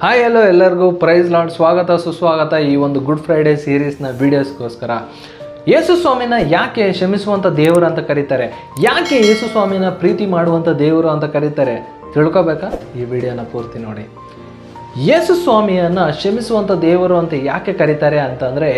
Hi hello ಎಲ್ಲರಿಗೂ price lord, ಸ್ವಾಗತ ಸುಸ್ವಾಗತ ಈ ಒಂದು ಗುಡ್ ಫ್ರೈಡೇ ಸೀರೀಸ್ನ ವೀಡಿಯೋಸ್ಗೋಸ್ಕರ. ಯೇಸು ಸ್ವಾಮಿನ ಯಾಕೆ ಕ್ಷಮಿಸುವಂಥ ದೇವರು ಅಂತ ಕರೀತಾರೆ, ಯಾಕೆ ಯೇಸು ಸ್ವಾಮಿನ ಪ್ರೀತಿ ಮಾಡುವಂಥ ದೇವರು ಅಂತ ಕರೀತಾರೆ ತಿಳ್ಕೊಬೇಕಾ? ಈ ವಿಡಿಯೋನ ಪೂರ್ತಿ ನೋಡಿ. ಯೇಸು ಸ್ವಾಮಿಯನ್ನು ಕ್ಷಮಿಸುವಂಥ ದೇವರು ಅಂತ ಯಾಕೆ ಕರೀತಾರೆ ಅಂತಂದರೆ,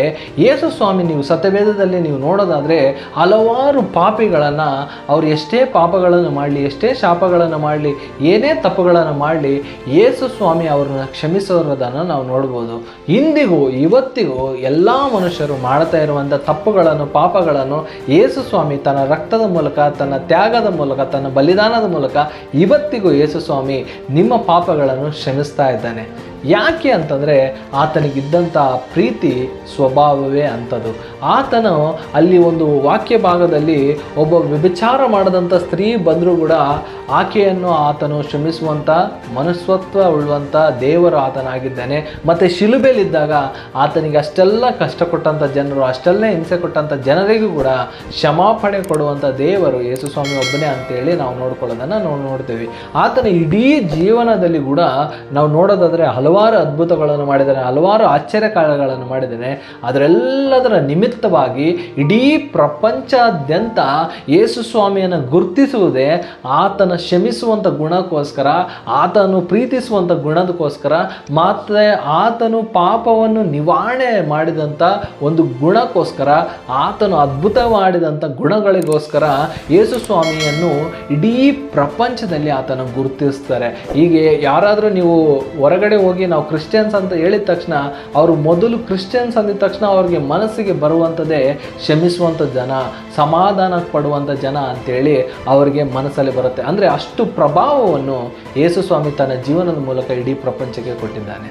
ಯೇಸು ಸ್ವಾಮಿ ನೀವು ಸತ್ಯವೇದದಲ್ಲಿ ನೀವು ನೋಡೋದಾದರೆ ಹಲವಾರು ಪಾಪಿಗಳನ್ನು ಅವ್ರು ಎಷ್ಟೇ ಪಾಪಗಳನ್ನು ಮಾಡಲಿ, ಎಷ್ಟೇ ಶಾಪಗಳನ್ನು ಮಾಡಲಿ, ಏನೇ ತಪ್ಪುಗಳನ್ನು ಮಾಡಲಿ, ಯೇಸು ಸ್ವಾಮಿ ಅವ್ರನ್ನ ಕ್ಷಮಿಸೋದನ್ನು ನಾವು ನೋಡ್ಬೋದು. ಇಂದಿಗೂ ಇವತ್ತಿಗೂ ಎಲ್ಲ ಮನುಷ್ಯರು ಮಾಡ್ತಾ ಇರುವಂಥ ತಪ್ಪುಗಳನ್ನು, ಪಾಪಗಳನ್ನು ಯೇಸು ಸ್ವಾಮಿ ತನ್ನ ರಕ್ತದ ಮೂಲಕ, ತನ್ನ ತ್ಯಾಗದ ಮೂಲಕ, ತನ್ನ ಬಲಿದಾನದ ಮೂಲಕ ಇವತ್ತಿಗೂ ಯೇಸು ಸ್ವಾಮಿ ನಿಮ್ಮ ಪಾಪಗಳನ್ನು ಕ್ಷಮಿಸ್ತಾ ಇದ್ದಾನೆ. ಯಾಕೆ ಅಂತಂದರೆ ಆತನಿಗಿದ್ದಂಥ ಪ್ರೀತಿ ಸ್ವಭಾವವೇ ಅಂಥದ್ದು. ಆತನು ಅಲ್ಲಿ ಒಂದು ವಾಕ್ಯ ಭಾಗದಲ್ಲಿ ಒಬ್ಬ ವ್ಯಭಿಚಾರ ಮಾಡದಂಥ ಸ್ತ್ರೀ ಬಂದರೂ ಕೂಡ ಆಕೆಯನ್ನು ಆತನು ಕ್ಷಮಿಸುವಂಥ ಮನುಷ್ಯತ್ವ ಉಳ್ಳುವಂಥ ದೇವರು ಆತನಾಗಿದ್ದಾನೆ. ಮತ್ತು ಶಿಲುಬೆಲಿದ್ದಾಗ ಆತನಿಗೆ ಅಷ್ಟೆಲ್ಲ ಕಷ್ಟ ಕೊಟ್ಟಂಥ ಜನರು, ಅಷ್ಟೆಲ್ಲ ಹಿಂಸೆ ಕೊಟ್ಟಂಥ ಜನರಿಗೂ ಕೂಡ ಕ್ಷಮಾಪಣೆ ಕೊಡುವಂಥ ದೇವರು ಯೇಸು ಸ್ವಾಮಿ ಒಬ್ಬನೇ ಅಂತೇಳಿ ನಾವು ನೋಡ್ಕೊಳ್ಳೋದನ್ನು ನಾವು ನೋಡ್ತೀವಿ. ಆತನ ಇಡೀ ಜೀವನದಲ್ಲಿ ಕೂಡ ನಾವು ನೋಡೋದಾದರೆ ಹಲವಾರು ಅದ್ಭುತಗಳನ್ನು ಮಾಡಿದ್ದಾನೆ, ಹಲವಾರು ಆಶ್ಚರ್ಯಕಾರ್ಯಗಳನ್ನು ಮಾಡಿದ್ದಾನೆ. ಅದರೆಲ್ಲದರ ನಿಮಿತ್ತವಾಗಿ ಇಡೀ ಪ್ರಪಂಚಾದ್ಯಂತ ಯೇಸು ಸ್ವಾಮಿಯನ್ನು ಗುರುತಿಸುವುದೇ ಆತನ ಕ್ಷಮಿಸುವಂಥ ಗುಣಕ್ಕೋಸ್ಕರ, ಆತನು ಪ್ರೀತಿಸುವಂಥ ಗುಣದಕ್ಕೋಸ್ಕರ, ಮತ್ತು ಆತನು ಪಾಪವನ್ನು ನಿವಾರಣೆ ಮಾಡಿದಂಥ ಒಂದು ಗುಣಕ್ಕೋಸ್ಕರ, ಆತನು ಅದ್ಭುತ ಮಾಡಿದಂಥ ಗುಣಗಳಿಗೋಸ್ಕರ ಯೇಸು ಸ್ವಾಮಿಯನ್ನು ಇಡೀ ಪ್ರಪಂಚದಲ್ಲಿ ಆತನ ಗುರುತಿಸ್ತಾರೆ. ಹೀಗೆ ಯಾರಾದರೂ ನೀವು ಹೊರಗಡೆ ಹೋಗಿ ನಾವು ಕ್ರಿಶ್ಚಿಯನ್ಸ್ ಅಂತ ಹೇಳಿದ ತಕ್ಷಣ ಅವರು ಮೊದಲು ಕ್ರಿಶ್ಚಿಯನ್ಸ್ ಅಂದಿದ ತಕ್ಷಣ ಅವ್ರಿಗೆ ಮನಸ್ಸಿಗೆ ಬರುವಂಥದ್ದೇ ಕ್ಷಮಿಸುವಂಥ ಜನ, ಸಮಾಧಾನ ಪಡುವಂಥ ಜನ ಅಂತೇಳಿ ಅವರಿಗೆ ಮನಸ್ಸಲ್ಲಿ ಬರುತ್ತೆ. ಅಂದರೆ ಅಷ್ಟು ಪ್ರಭಾವವನ್ನು ಯೇಸು ಸ್ವಾಮಿ ತನ್ನ ಜೀವನದ ಮೂಲಕ ಇಡೀ ಪ್ರಪಂಚಕ್ಕೆ ಕೊಟ್ಟಿದ್ದಾನೆ.